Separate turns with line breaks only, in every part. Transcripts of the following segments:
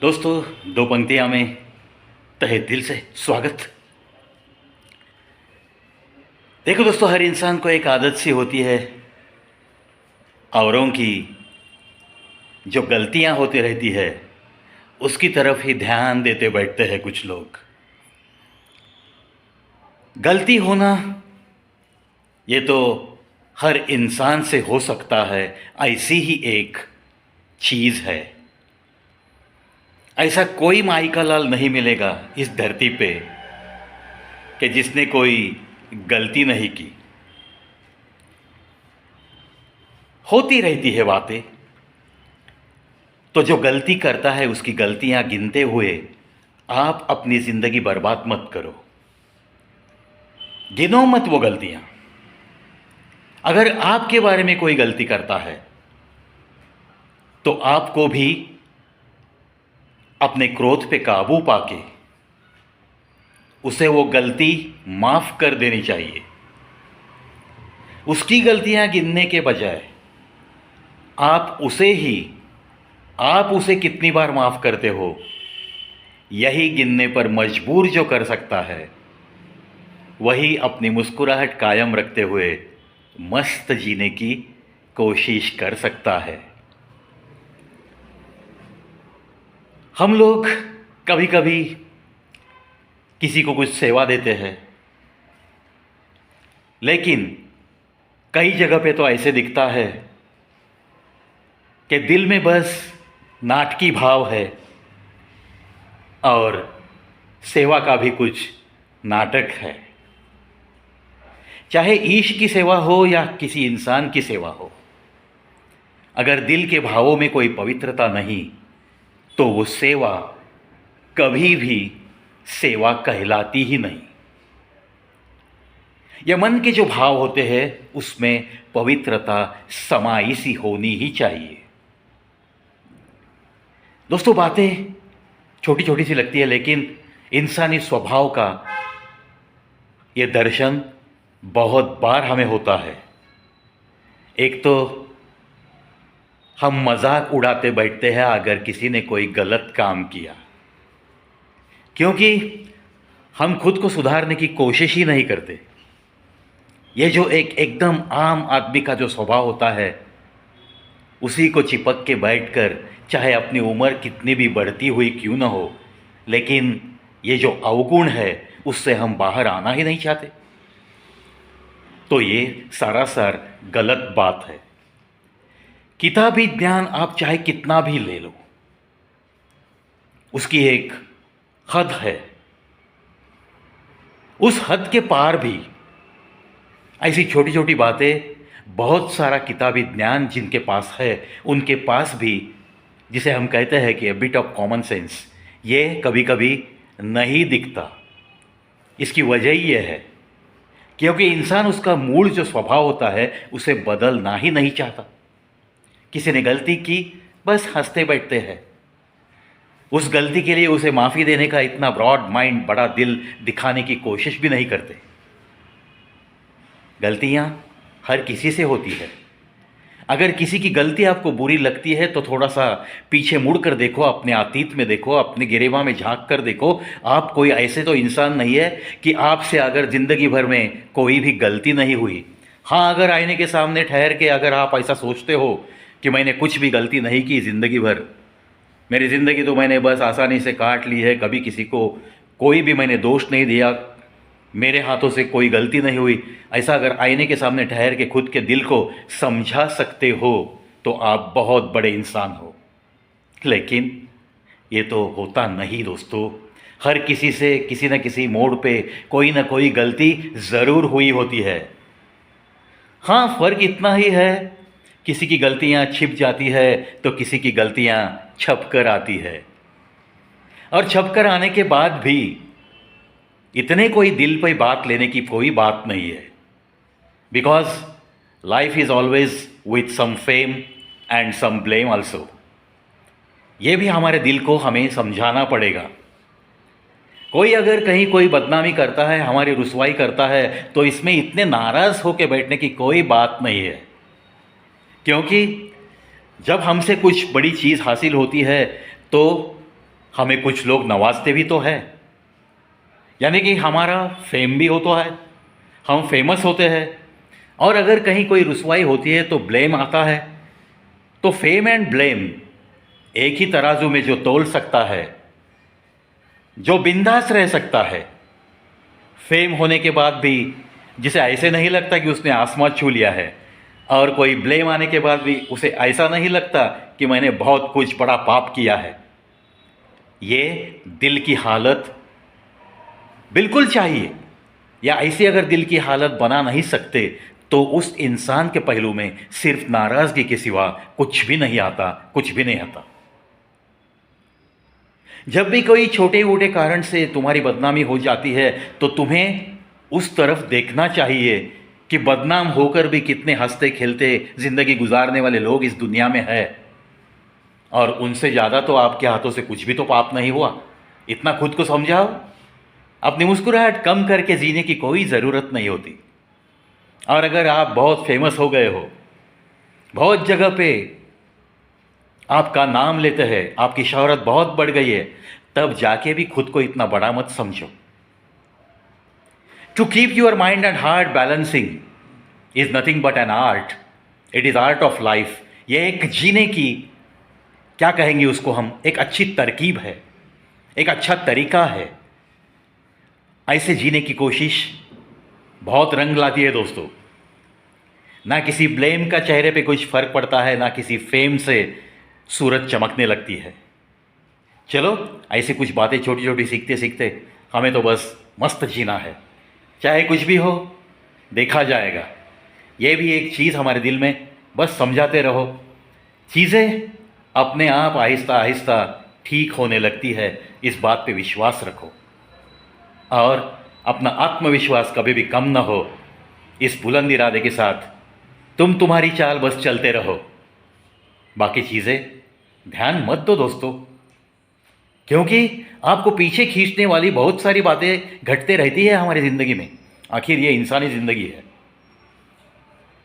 दोस्तों, दो पंक्तियां में तहे दिल से स्वागत। देखो दोस्तों, हर इंसान को एक आदत सी होती है, औरों की जो गलतियां होती रहती है उसकी तरफ ही ध्यान देते बैठते हैं कुछ लोग। गलती होना ये तो हर इंसान से हो सकता है, ऐसी ही एक चीज़ है। ऐसा कोई माई का लाल नहीं मिलेगा इस धरती पे कि जिसने कोई गलती नहीं की। होती रहती है बातें, तो जो गलती करता है उसकी गलतियां गिनते हुए आप अपनी ज़िंदगी बर्बाद मत करो। गिनो मत वो गलतियां। अगर आपके बारे में कोई गलती करता है तो आपको भी अपने क्रोध पे काबू पाके उसे वो गलती माफ कर देनी चाहिए। उसकी गलतियां गिनने के बजाय आप उसे कितनी बार माफ करते हो, यही गिनने पर मजबूर जो कर सकता है वही अपनी मुस्कुराहट कायम रखते हुए मस्त जीने की कोशिश कर सकता है। हम लोग कभी कभी किसी को कुछ सेवा देते हैं, लेकिन कई जगह पे तो ऐसे दिखता है कि दिल में बस नाटकी भाव है और सेवा का भी कुछ नाटक है। चाहे ईश की सेवा हो या किसी इंसान की सेवा हो, अगर दिल के भावों में कोई पवित्रता नहीं तो वो सेवा कभी भी सेवा कहलाती ही नहीं। या मन के जो भाव होते हैं उसमें पवित्रता समाई सी होनी ही चाहिए। दोस्तों, बातें छोटी छोटी सी लगती है, लेकिन इंसानी स्वभाव का ये दर्शन बहुत बार हमें होता है। एक तो हम मजाक उड़ाते बैठते हैं अगर किसी ने कोई गलत काम किया, क्योंकि हम खुद को सुधारने की कोशिश ही नहीं करते। ये जो एकदम आम आदमी का जो स्वभाव होता है, उसी को चिपक के बैठकर, चाहे अपनी उम्र कितनी भी बढ़ती हुई क्यों ना हो, लेकिन ये जो अवगुण है उससे हम बाहर आना ही नहीं चाहते। तो ये सरासर गलत बात है। किताबी ज्ञान आप चाहे कितना भी ले लो, उसकी एक हद है। उस हद के पार भी ऐसी छोटी छोटी बातें, बहुत सारा किताबी ज्ञान जिनके पास है उनके पास भी, जिसे हम कहते हैं कि बिट ऑफ कॉमन सेंस, ये कभी कभी नहीं दिखता। इसकी वजह ये है क्योंकि इंसान उसका मूल जो स्वभाव होता है उसे बदलना ही नहीं चाहता। किसी ने गलती की, बस हंसते बैठते हैं। उस गलती के लिए उसे माफ़ी देने का इतना ब्रॉड माइंड, बड़ा दिल दिखाने की कोशिश भी नहीं करते। गलतियां हर किसी से होती है। अगर किसी की गलती आपको बुरी लगती है तो थोड़ा सा पीछे मुड़ कर देखो, अपने अतीत में देखो, अपने गिरेबां में झांक कर देखो। आप कोई ऐसे तो इंसान नहीं है कि आपसे अगर ज़िंदगी भर में कोई भी गलती नहीं हुई। हाँ, अगर आईने के सामने ठहर के अगर आप ऐसा सोचते हो कि मैंने कुछ भी गलती नहीं की ज़िंदगी भर, मेरी ज़िंदगी तो मैंने बस आसानी से काट ली है, कभी किसी को कोई भी मैंने दोष नहीं दिया, मेरे हाथों से कोई गलती नहीं हुई, ऐसा अगर आईने के सामने ठहर के खुद के दिल को समझा सकते हो तो आप बहुत बड़े इंसान हो। लेकिन ये तो होता नहीं दोस्तों। हर किसी से किसी न किसी मोड़ पे कोई ना कोई गलती ज़रूर हुई होती है। हाँ, फ़र्क इतना ही है, किसी की गलतियाँ छिप जाती है तो किसी की गलतियाँ छप कर आती है। और छप कर आने के बाद भी इतने कोई दिल पे बात लेने की कोई बात नहीं है, because life is always with some fame and some blame also. ये भी हमारे दिल को हमें समझाना पड़ेगा। कोई अगर कहीं कोई बदनामी करता है, हमारी रुसवाई करता है, तो इसमें इतने नाराज़ होकर बैठने की कोई बात नहीं है, क्योंकि जब हमसे कुछ बड़ी चीज़ हासिल होती है तो हमें कुछ लोग नवाजते भी तो है, यानी कि हमारा फेम भी हो तो है, हम फेमस होते हैं, और अगर कहीं कोई रुसवाई होती है तो ब्लेम आता है। तो फेम एंड ब्लेम एक ही तराजू में जो तोल सकता है, जो बिंदास रह सकता है, फेम होने के बाद भी जिसे ऐसे नहीं लगता कि उसने आसमान छू लिया है, और कोई ब्लेम आने के बाद भी उसे ऐसा नहीं लगता कि मैंने बहुत कुछ बड़ा पाप किया है। ये दिल की हालत बिल्कुल चाहिए, या ऐसी अगर दिल की हालत बना नहीं सकते तो उस इंसान के पहलू में सिर्फ नाराज़गी के सिवा कुछ भी नहीं आता, कुछ भी नहीं आता। जब भी कोई छोटे मोटे कारण से तुम्हारी बदनामी हो जाती है तो तुम्हें उस तरफ देखना चाहिए कि बदनाम होकर भी कितने हंसते खेलते ज़िंदगी गुजारने वाले लोग इस दुनिया में है, और उनसे ज़्यादा तो आपके हाथों से कुछ भी तो पाप नहीं हुआ। इतना खुद को समझाओ। अपनी मुस्कुराहट कम करके जीने की कोई ज़रूरत नहीं होती। और अगर आप बहुत फेमस हो गए हो, बहुत जगह पे आपका नाम लेते हैं, आपकी शोहरत बहुत बढ़ गई है, तब जाके भी खुद को इतना बड़ा मत समझो। To keep your mind and heart balancing is nothing but an art. It is art of life. ये एक जीने की, क्या कहेंगे उसको हम, एक अच्छी तरकीब है, एक अच्छा तरीका है। ऐसे जीने की कोशिश बहुत रंग लाती है दोस्तों। ना किसी ब्लेम का चेहरे पे कुछ फ़र्क पड़ता है, ना किसी फेम से सूरज चमकने लगती है। चलो, ऐसी कुछ बातें छोटी छोटी सीखते सीखते हमें तो बस मस्त जीना है। चाहे कुछ भी हो, देखा जाएगा। ये भी एक चीज़ हमारे दिल में, बस समझाते रहो। चीज़ें अपने आप आहिस्ता आहिस्ता ठीक होने लगती है, इस बात पे विश्वास रखो। और अपना आत्मविश्वास कभी भी कम ना हो। इस बुलंद इरादे के साथ तुम तुम्हारी चाल बस चलते रहो। बाकी चीज़ें ध्यान मत दो दोस्तों, क्योंकि आपको पीछे खींचने वाली बहुत सारी बातें घटते रहती है हमारी ज़िंदगी में। आखिर ये इंसानी ज़िंदगी है,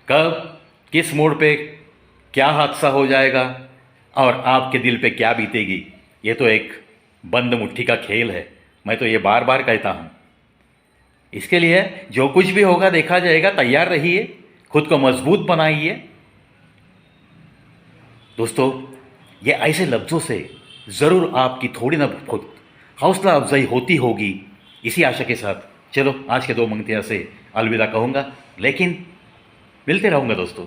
कब किस मोड़ पे क्या हादसा हो जाएगा और आपके दिल पे क्या बीतेगी, ये तो एक बंद मुट्ठी का खेल है। मैं तो ये बार बार कहता हूँ। इसके लिए जो कुछ भी होगा देखा जाएगा, तैयार रहिए, खुद को मजबूत बनाइए। दोस्तों, ये ऐसे लफ्ज़ों से ज़रूर आपकी थोड़ी ना खुद हौसला अफजाई होती होगी। इसी आशा के साथ चलो आज के 2 पंक्तियाँ से अलविदा कहूँगा, लेकिन मिलते रहूँगा दोस्तों।